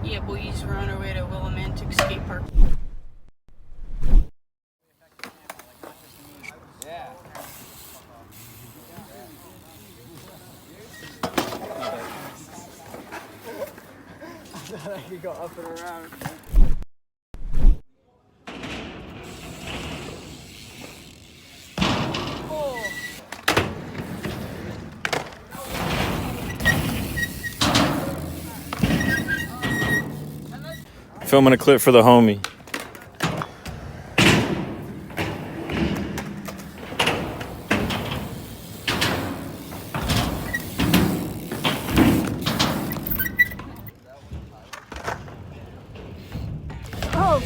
Yeah, boys, we're on our way to Willimantic Skate Park. Yeah. I thought I could go up and around. Filming a clip for the homie. Oh,